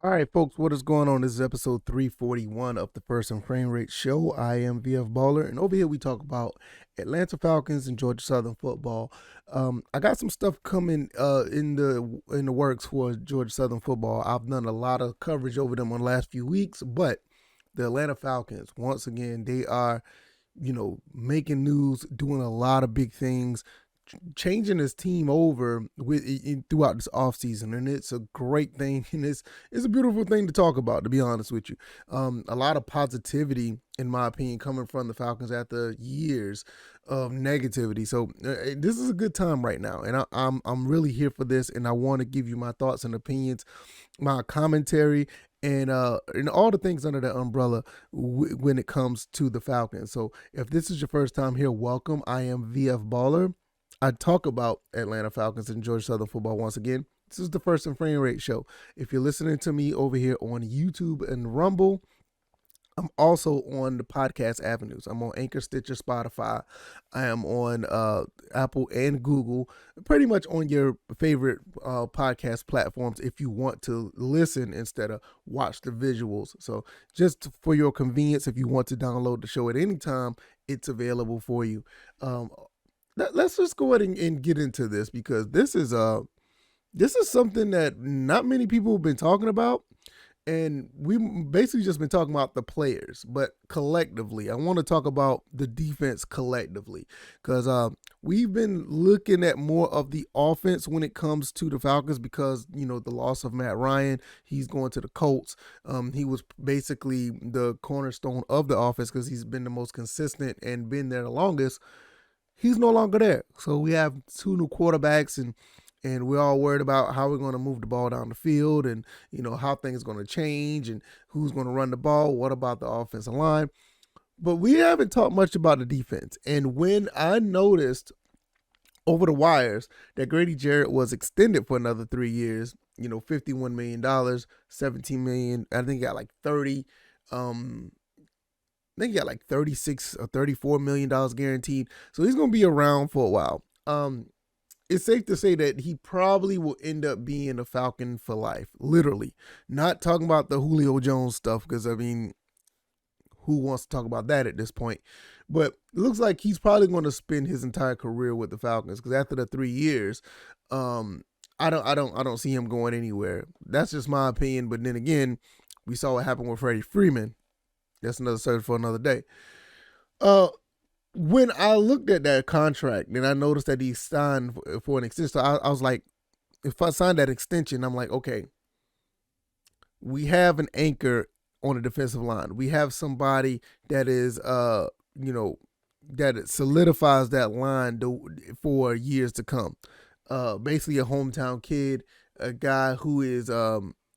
All right, folks, what is going on? This is episode 341 of the First and Frame Rate Show. I am VF Baller, and over here we talk about Atlanta Falcons and Georgia Southern football. I got some stuff coming in the works for Georgia Southern football. I've done a lot of coverage over them on the last few weeks, but the Atlanta Falcons, once again, they are, making news, doing a lot of big things, changing his team over throughout this offseason, and it's a great thing, and it's a beautiful thing to talk about, to be honest with you. A lot of positivity, in my opinion, coming from the Falcons after years of negativity. So this is a good time right now, and I'm really here for this, and I want to give you my thoughts and opinions, my commentary, and all the things under that umbrella when it comes to the Falcons. So if this is your first time here, welcome. I am VF Baller. I talk about Atlanta Falcons and Georgia Southern football once again. This is the First and Frame Rate Show. If you're listening to me over here on YouTube and Rumble, I'm also on the podcast avenues. I'm on Anchor, Stitcher, Spotify. I am on Apple and Google, pretty much on your favorite podcast platforms if you want to listen instead of watch the visuals. So just for your convenience, if you want to download the show at any time, it's available for you. Let's just go ahead and get into this, because this is something that not many people have been talking about, and we basically just been talking about the players, but collectively, I want to talk about the defense collectively, because we've been looking at more of the offense when it comes to the Falcons, because the loss of Matt Ryan, he's going to the Colts. He was basically the cornerstone of the offense because he's been the most consistent and been there the longest. He's no longer there. So we have two new quarterbacks, and we're all worried about how we're going to move the ball down the field, and how things are going to change and who's going to run the ball. What about the offensive line? But we haven't talked much about the defense. And when I noticed over the wires that Grady Jarrett was extended for another 3 years, $51 million, $17 million, I think he got like 30. I think he got like $36 or $34 million guaranteed. So he's going to be around for a while. It's safe to say that he probably will end up being a Falcon for life, literally. Not talking about the Julio Jones stuff, because, who wants to talk about that at this point? But it looks like he's probably going to spend his entire career with the Falcons, because after the 3 years, I don't see him going anywhere. That's just my opinion. But then again, we saw what happened with Freddie Freeman. That's another subject for another day. When I looked at that contract, and I noticed that he signed for an extension, so I was like, if I signed that extension, I'm like, okay, we have an anchor on the defensive line. We have somebody that is, that it solidifies that line for years to come. Basically a hometown kid, a guy who is,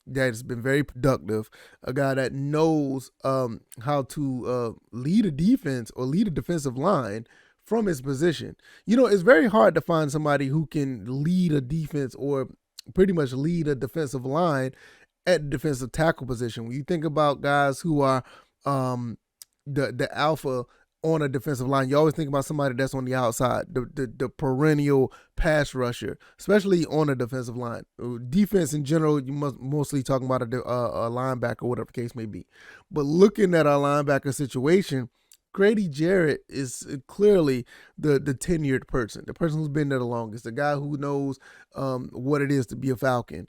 that has been very productive, a guy that knows how to lead a defense or lead a defensive line from his position. It's very hard to find somebody who can lead a defense or pretty much lead a defensive line at the defensive tackle position. When you think about guys who are the alpha on a defensive line, you always think about somebody that's on the outside, the perennial pass rusher, especially on a defensive line. Defense in general, you must mostly talking about a linebacker, whatever the case may be. But looking at our linebacker situation, Grady Jarrett is clearly the tenured person, the person who's been there the longest, the guy who knows what it is to be a Falcon.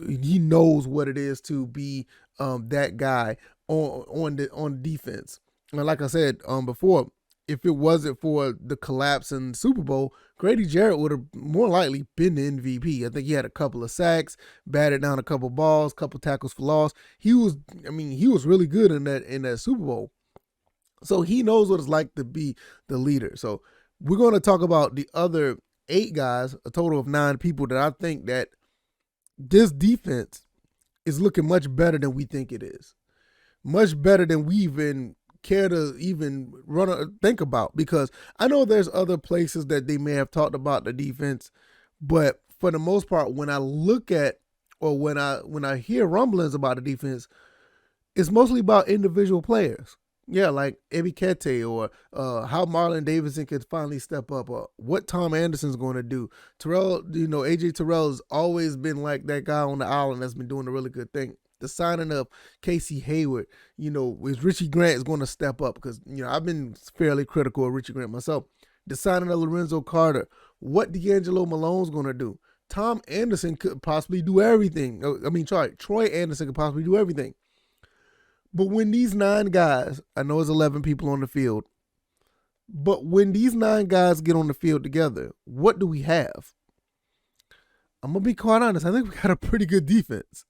He knows what it is to be that guy on defense. And like I said before, if it wasn't for the collapse in the Super Bowl, Grady Jarrett would have more likely been the MVP. I think he had a couple of sacks, batted down a couple balls, couple tackles for loss. He was really good in that Super Bowl. So he knows what it's like to be the leader. So we're going to talk about the other 8 guys, a total of 9 people, that I think that this defense is looking much better than we think it is. Much better than we even care to even think about, because I know there's other places that they may have talked about the defense, but for the most part, when I look at, or when I hear rumblings about the defense, it's mostly about individual players. Yeah, like Ebikete, or how Marlon Davidson could finally step up, or what Tom Anderson's going to do. Terrell, AJ Terrell has always been like that guy on the island that's been doing a really good thing. The signing of Casey Hayward, is Richie Grant is going to step up because, I've been fairly critical of Richie Grant myself. The signing of Lorenzo Carter, what D'Angelo Malone's going to do. Tom Anderson could possibly do everything. Troy Anderson could possibly do everything. But when these 9 guys, I know it's 11 people on the field, but when these 9 guys get on the field together, what do we have? I'm going to be quite honest. I think we got a pretty good defense.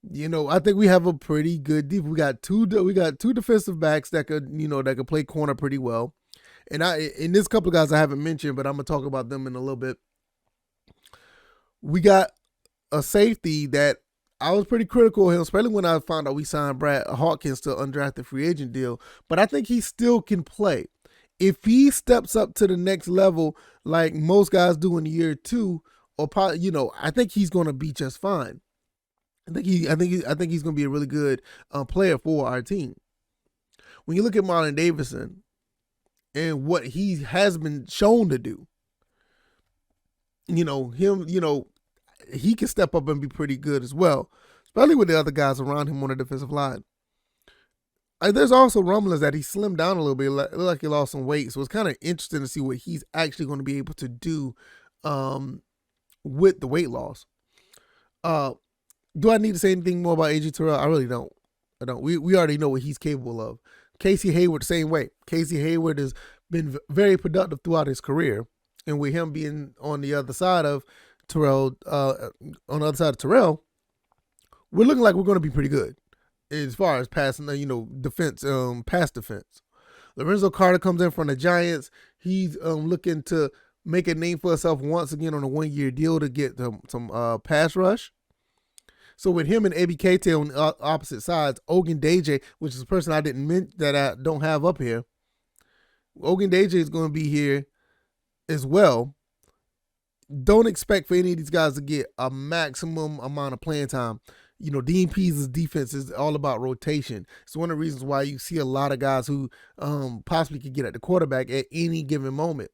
I think we have a pretty good defense. We got two defensive backs that could play corner pretty well. And there's a couple of guys I haven't mentioned, but I'm going to talk about them in a little bit. We got a safety that I was pretty critical of him, especially when I found out we signed Brad Hankins to an undrafted free agent deal. But I think he still can play. If he steps up to the next level like most guys do in year 2, or probably, I think he's going to be just fine. I think he's going to be a really good player for our team. When you look at Marlon Davidson and what he has been shown to do, he can step up and be pretty good as well, especially with the other guys around him on the defensive line. There's also rumblings that he slimmed down a little bit, like he lost some weight. So it's kind of interesting to see what he's actually going to be able to do with the weight loss. Do I need to say anything more about AJ Terrell? I really don't. We already know what he's capable of. Casey Hayward, same way. Casey Hayward has been very productive throughout his career. And with him being on the other side of Terrell, we're looking like we're going to be pretty good as far as passing, defense, pass defense. Lorenzo Carter comes in from the Giants. He's looking to make a name for himself once again on a 1-year deal to get some pass rush. So with him and Ebi Kete on opposite sides, Ogundeji, which is a person I don't have up here, Ogundeji is going to be here as well. Don't expect for any of these guys to get a maximum amount of playing time. Dean Pease's defense is all about rotation. It's one of the reasons why you see a lot of guys who possibly could get at the quarterback at any given moment.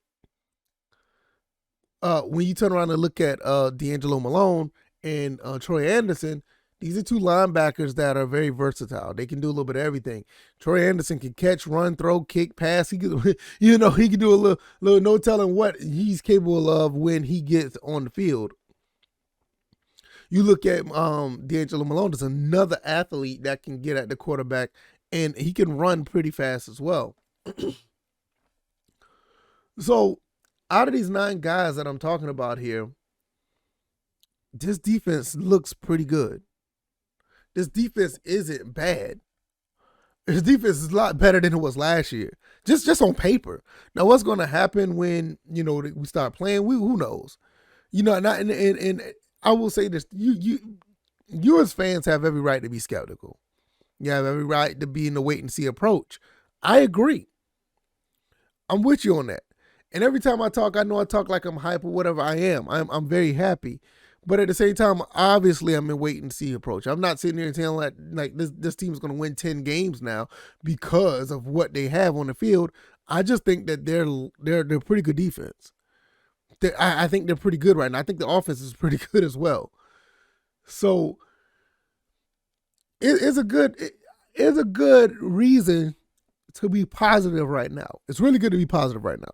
When you turn around and look at D'Angelo Malone and Troy Anderson, these are 2 linebackers that are very versatile. They can do a little bit of everything. Troy Anderson can catch, run, throw, kick, pass. He can, he can do a little no telling what he's capable of when he gets on the field. You look at D'Angelo Malone, there's another athlete that can get at the quarterback, and he can run pretty fast as well. So out of these 9 guys that I'm talking about here, this defense looks pretty good. This defense isn't bad. This defense is a lot better than it was last year, just on paper. Now, what's going to happen when we start playing? Who knows? And I will say this: you as fans have every right to be skeptical. You have every right to be in the wait and see approach. I agree. I'm with you on that. And every time I talk, I know I talk like I'm hype or whatever. I am. I'm very happy. But at the same time, obviously, I'm in wait and see approach. I'm not sitting here and saying like this team is going to win 10 games now because of what they have on the field. I just think that they're pretty good defense. I think they're pretty good right now. I think the offense is pretty good as well. So it's a good reason to be positive right now. It's really good to be positive right now.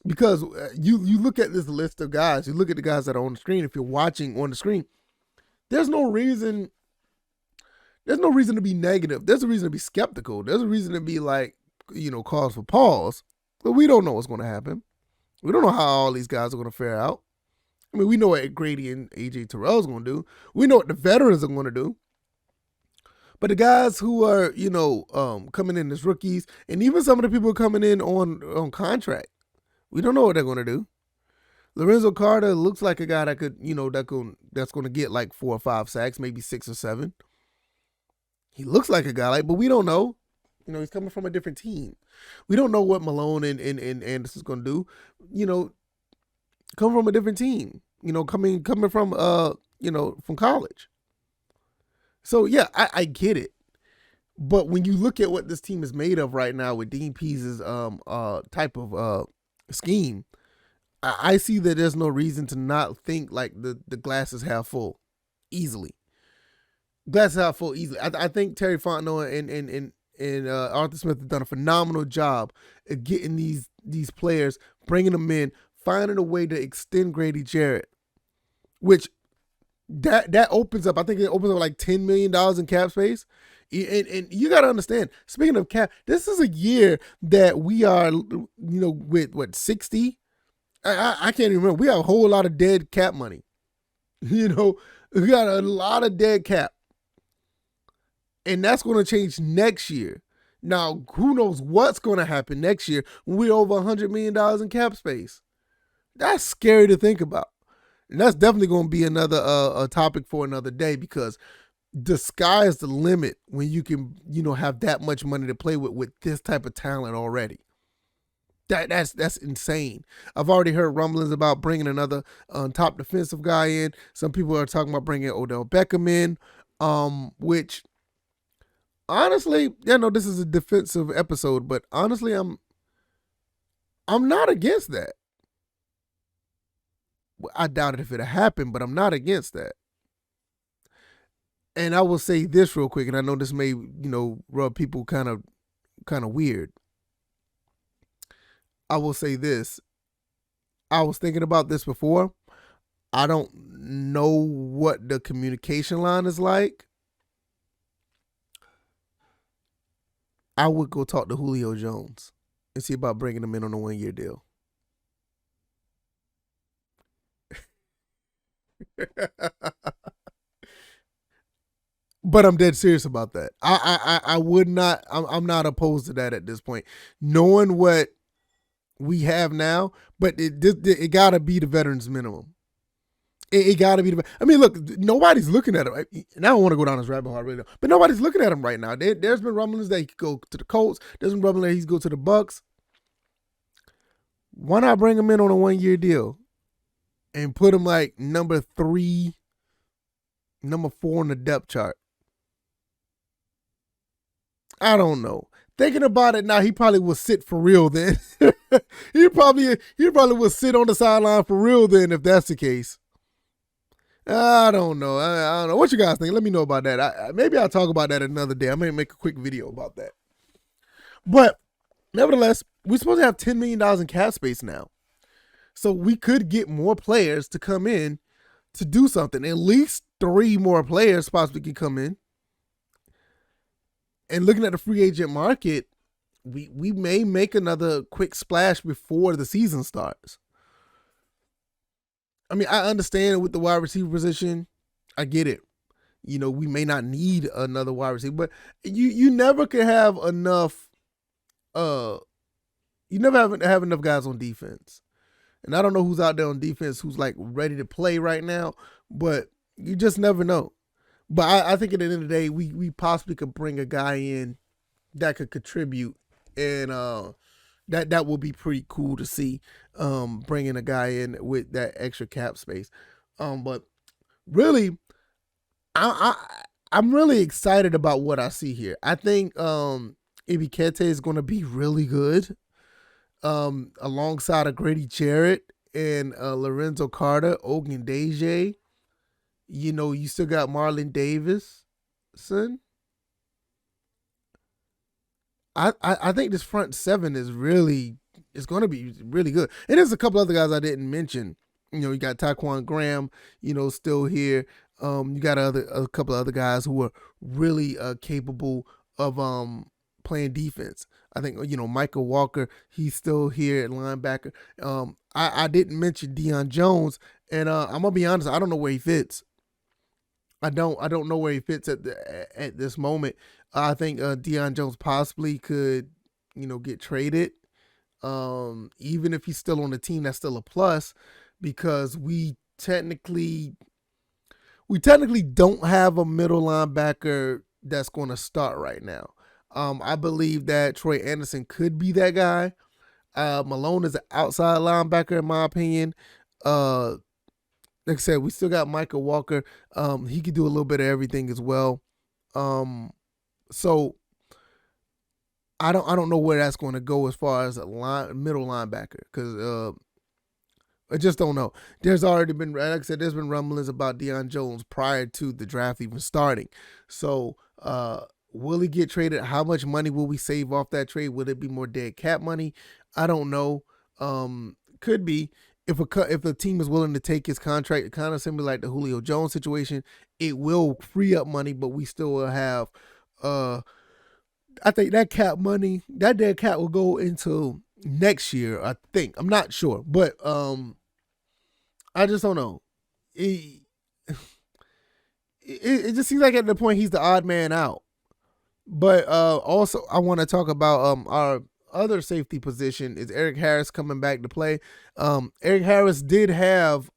Because you look at this list of guys, you look at the guys that are on the screen. If you're watching on the screen, there's no reason to be negative. There's a reason to be skeptical. There's a reason to be cause for pause. But we don't know what's going to happen. We don't know how all these guys are going to fare out. I mean, we know what Grady and AJ Terrell is going to do. We know what the veterans are going to do. But the guys who are coming in as rookies, and even some of the people coming in on contract, we don't know what they're going to do. Lorenzo Carter looks like a guy that could, that's going to get like 4 or 5 sacks, maybe 6 or 7. He looks like a guy but we don't know. He's coming from a different team. We don't know what Malone and Anderson's going to do. Come from a different team. Coming from from college. So yeah, I get it. But when you look at what this team is made of right now with Dean Pease's type of scheme, I see that there's no reason to not think like the glass is half full easily. Glass half full easily. I think Terry Fontenot and Arthur Smith have done a phenomenal job at getting these players, bringing them in, finding a way to extend Grady Jarrett, which that opens up. I think it opens up like $10 million in cap space. And you got to understand, speaking of cap, this is a year that we are, with what, 60? I can't even remember. We have a whole lot of dead cap money. We got a lot of dead cap. And that's going to change next year. Now, who knows what's going to happen next year when we're over $100 million in cap space? That's scary to think about. And that's definitely going to be another a topic for another day, because the sky is the limit when you can, have that much money to play with this type of talent already. That's insane. I've already heard rumblings about bringing another top defensive guy in. Some people are talking about bringing Odell Beckham in, which honestly, this is a defensive episode, but honestly, I'm not against that. I doubt it if it happened, but I'm not against that. And I will say this real quick, and I know this may, rub people kind of weird. I will say this. I was thinking about this before. I don't know what the communication line is like. I would go talk to Julio Jones and see about bringing him in on a 1-year deal. But I'm dead serious about that. I would not. I'm not opposed to that at this point, knowing what we have now. But it gotta be the veterans minimum. It gotta be the. I mean, look, nobody's looking at him. And I don't want to go down this rabbit hole right now, but nobody's looking at him right now. There's been rumblings that he could go to the Colts. There's been rumblings that he's go to the Bucks. Why not bring him in on a 1-year deal and put him like number 3, number 4 on the depth chart? I don't know. Thinking about it now, he probably will sit for real then. he probably will sit on the sideline for real then, if that's the case. I don't know. I don't know. What you guys think? Let me know about that. Maybe I'll talk about that another day. I may make a quick video about that. But nevertheless, we're supposed to have $10 million in cap space now. So we could get more players to come in to do something. At least 3 more players possibly could come in. And looking at the free agent market, we may make another quick splash before the season starts. I mean, I understand with the wide receiver position. I get it. We may not need another wide receiver, but you never can have enough. You never have enough guys on defense. And I don't know who's out there on defense who's like ready to play right now, but you just never know. But I think at the end of the day, we possibly could bring a guy in that could contribute, and that will be pretty cool to see, bringing a guy in with that extra cap space. But really, I'm really excited about what I see here. I think Ibi Kete is going to be really good, alongside of Grady Jarrett and Lorenzo Carter, Ogundeji. You still got Marlon Davidson. I think this front 7 is going to be really good. And there's a couple other guys I didn't mention. You got Taquan Graham, still here. You got a couple of other guys who are really capable of playing defense. I think, Michael Walker, he's still here at linebacker. I didn't mention Dion Jones, and I'm gonna be honest, I don't know where he fits. I don't know where he fits at this moment. I think Dion Jones possibly could, get traded. Even if he's still on the team, that's still a plus, because we technically don't have a middle linebacker that's going to start right now. I believe that Troy Anderson could be that guy. Malone is an outside linebacker, in my opinion. Like I said, we still got Michael Walker. He could do a little bit of everything as well. So I don't know where that's going to go as far as a middle linebacker, because I just don't know. There's already been, like I said, there's been rumblings about Dion Jones prior to the draft even starting. So, will he get traded? How much money will we save off that trade? Will it be more dead cap money? I don't know. Could be. If the team is willing to take his contract, kind of similar like the Julio Jones situation, it will free up money, but we still will have. I think that cap money, that dead cap will go into next year. I think I'm not sure, but I just don't know. It, it just seems like at the point he's the odd man out. But also I want to talk about our other safety position is Eric Harris coming back to play. Eric Harris did have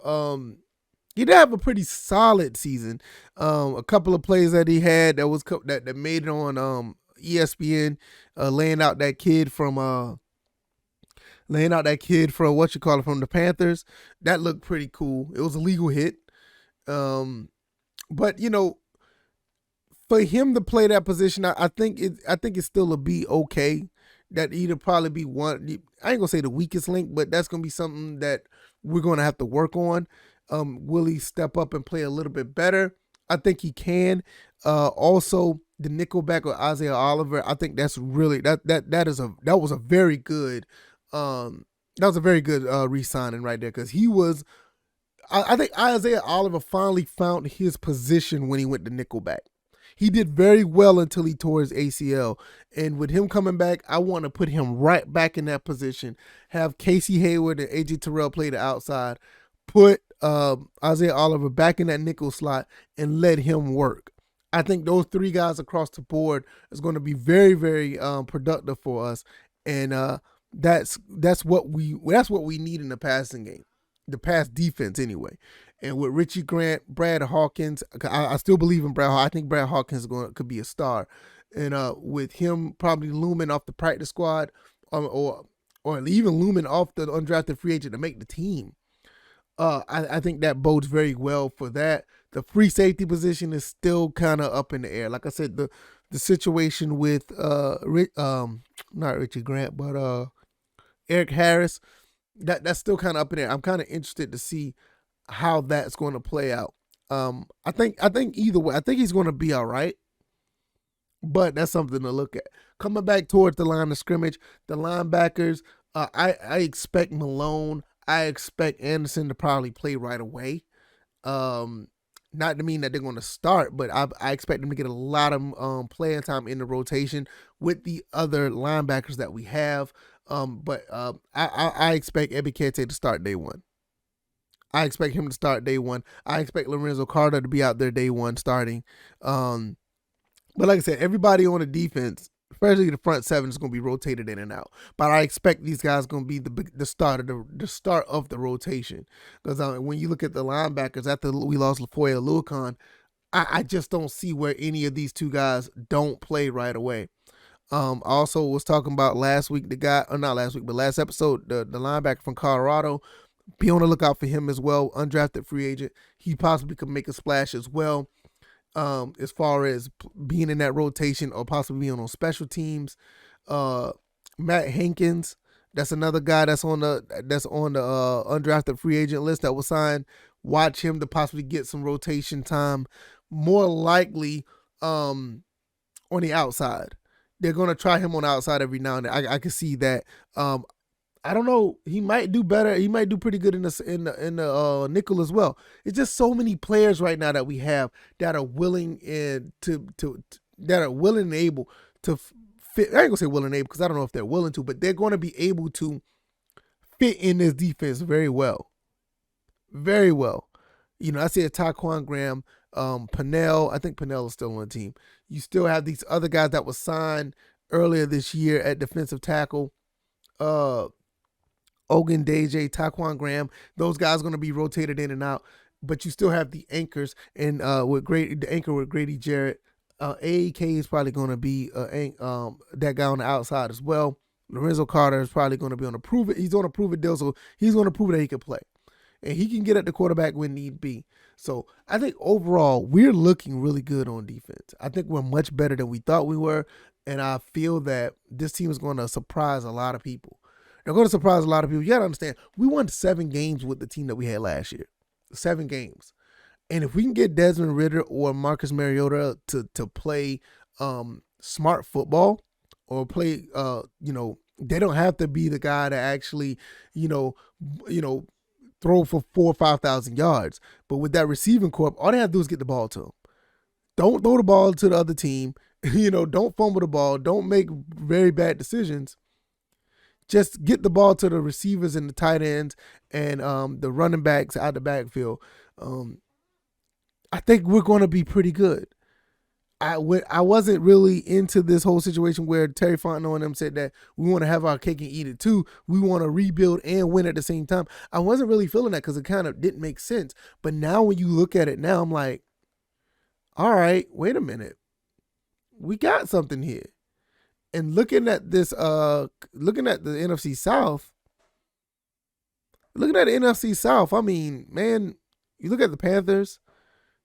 he did have a pretty solid season. A couple of plays that he had that made it on ESPN, laying out that kid from what you call it, from the Panthers. That looked pretty cool. It was a legal hit. But for him to play that position, I think it's still a be okay. That either probably be one. I ain't gonna say the weakest link, but that's gonna be something that we're gonna have to work on. Will he step up and play a little bit better? I think he can. Also, the nickelback with Isaiah Oliver, I think that's really that was a very good re-signing right there, because he was. I think Isaiah Oliver finally found his position when he went to nickelback. He did very well until he tore his ACL. And with him coming back, I want to put him right back in that position. Have Casey Hayward and AJ Terrell play the outside. Put Isaiah Oliver back in that nickel slot and let him work. I think those three guys across the board is going to be very, very productive for us. And that's what we need in the passing game. The pass defense anyway. And with Richie Grant, Brad Hawkins, I still believe in Brad. I think Brad Hawkins could be a star. And with him probably looming off the practice squad, or even looming off the undrafted free agent to make the team, I think that bodes very well for that. The free safety position is still kind of up in the air. Like I said, the situation with not Richie Grant, but Eric Harris, that's still kind of up in there. I'm kind of interested to see how that's going to play out. I think either way, I think he's going to be all right, but that's something to look at. Coming back towards the line of scrimmage, the linebackers, I expect Malone, I expect Anderson to probably play right away. Not to mean that they're going to start, but I expect them to get a lot of playing time in the rotation with the other linebackers that we have. But I expect Ebikete to start day one. I expect him to start day one. I expect Lorenzo Carter to be out there day one starting. But like I said, everybody on the defense, especially the front seven, is going to be rotated in and out. But I expect these guys going to be the start of the rotation. Because when you look at the linebackers, after we lost Lafoya Luakon, I just don't see where any of these two guys don't play right away. Also was talking about last week, last episode, the linebacker from Colorado. Be on the lookout for him as well. Undrafted free agent. He possibly could make a splash as well. As far as being in that rotation or possibly being on special teams. Matt Hankins, that's another guy that's on the undrafted free agent list that was signed. Watch him to possibly get some rotation time. More likely on the outside. They're going to try him on the outside every now and then. I can see that. I don't know. He might do better. He might do pretty good in the nickel as well. It's just so many players right now that we have that are willing and able to fit. I ain't gonna say willing and able because I don't know if they're willing to, but they're going to be able to fit in this defense very well, very well. I see a Taquan Graham, Pennell. I think Pennell is still on the team. You still have these other guys that were signed earlier this year at defensive tackle. Ogun Deje, Taquan Graham, those guys are going to be rotated in and out, but you still have the anchors and with Grady Jarrett. AEK is probably going to be that guy on the outside as well. Lorenzo Carter is probably going to be on a prove it. He's on a prove it deal, so he's going to prove that he can play, and he can get at the quarterback when need be. So I think overall we're looking really good on defense. I think we're much better than we thought we were, and I feel that this team is going to surprise a lot of people. They're going to surprise a lot of people. You got to understand, we won 7 games with the team that we had last year. 7 games. And if we can get Desmond Ridder or Marcus Mariota to play smart football or play, they don't have to be the guy to actually, throw for 4,000 or 5,000 yards. But with that receiving corp, all they have to do is get the ball to them. Don't throw the ball to the other team. Don't fumble the ball. Don't make very bad decisions. Just get the ball to the receivers and the tight ends and the running backs out the backfield. I think we're going to be pretty good. I wasn't really into this whole situation where Terry Fontenot and them said that we want to have our cake and eat it too. We want to rebuild and win at the same time. I wasn't really feeling that because it kind of didn't make sense. But now when you look at it now, I'm like, all right, wait a minute. We got something here. And looking at this, looking at the NFC South, I mean, man, you look at the Panthers,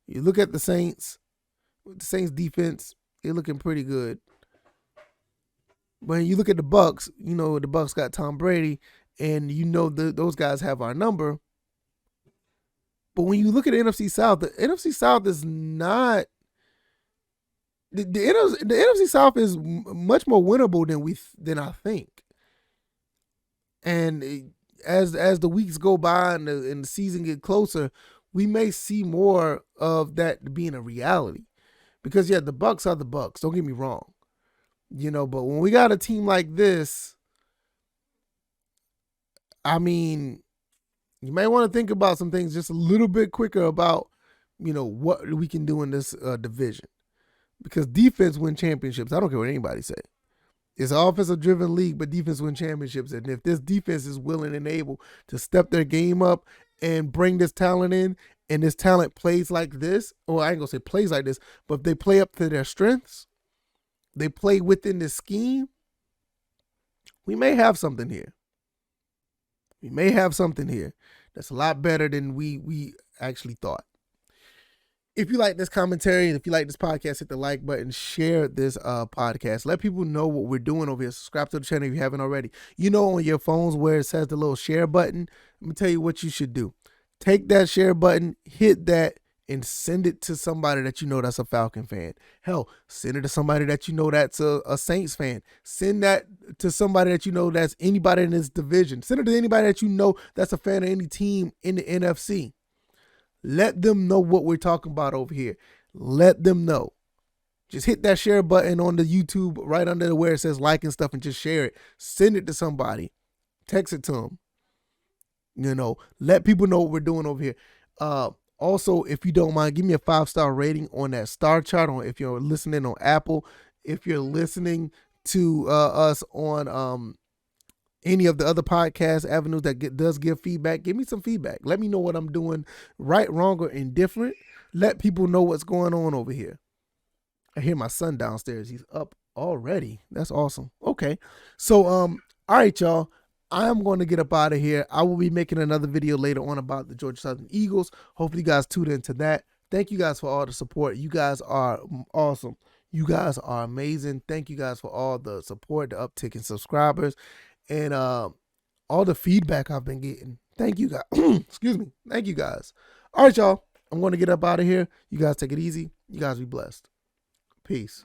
you look at the Saints defense, they're looking pretty good. But you look at the Bucks, the Bucks got Tom Brady, and those guys have our number. But when you look at the NFC South is not. The NFC South is much more winnable than I think. And as the weeks go by and the season get closer, we may see more of that being a reality. Because the Bucks are the Bucks. Don't get me wrong, But when we got a team like this, I mean, you may want to think about some things just a little bit quicker about, what we can do in this division. Because defense win championships. I don't care what anybody say. It's an offensive-driven league, but defense win championships. And if this defense is willing and able to step their game up and bring this talent in, and this talent plays like this, or I ain't going to say plays like this, but if they play up to their strengths, they play within this scheme, we may have something here. That's a lot better than we actually thought. If you like this commentary, if you like this podcast, hit the like button, share this podcast. Let people know what we're doing over here. Subscribe to the channel if you haven't already. On your phones where it says the little share button, let me tell you what you should do. Take that share button, hit that, and send it to somebody that that's a Falcon fan. Hell, send it to somebody that that's a Saints fan. Send that to somebody that that's anybody in this division. Send it to anybody that that's a fan of any team in the NFC. Let them know what we're talking about over here. Let them know. Just hit that share button on the YouTube right under where it says like and stuff and just share it. Send it to somebody. Text it to them. Let people know what we're doing over here. Also, if you don't mind, give me a 5-star rating on that star chart. If you're listening on Apple, if you're listening to us on any of the other podcast avenues that does give feedback, give me some feedback. Let me know what I'm doing right, wrong, or indifferent. Let people know what's going on over here. I hear my son downstairs. He's up already. That's awesome. Okay. So, all right, y'all. I'm going to get up out of here. I will be making another video later on about the Georgia Southern Eagles. Hopefully you guys tune into that. Thank you guys for all the support. You guys are awesome. You guys are amazing. Thank you guys for all the support, the uptick in subscribers, and all the feedback I've been getting. Thank you guys. Excuse me. Thank you guys. All right, y'all. I'm going to get up out of here. You guys take it easy. You guys be blessed. Peace.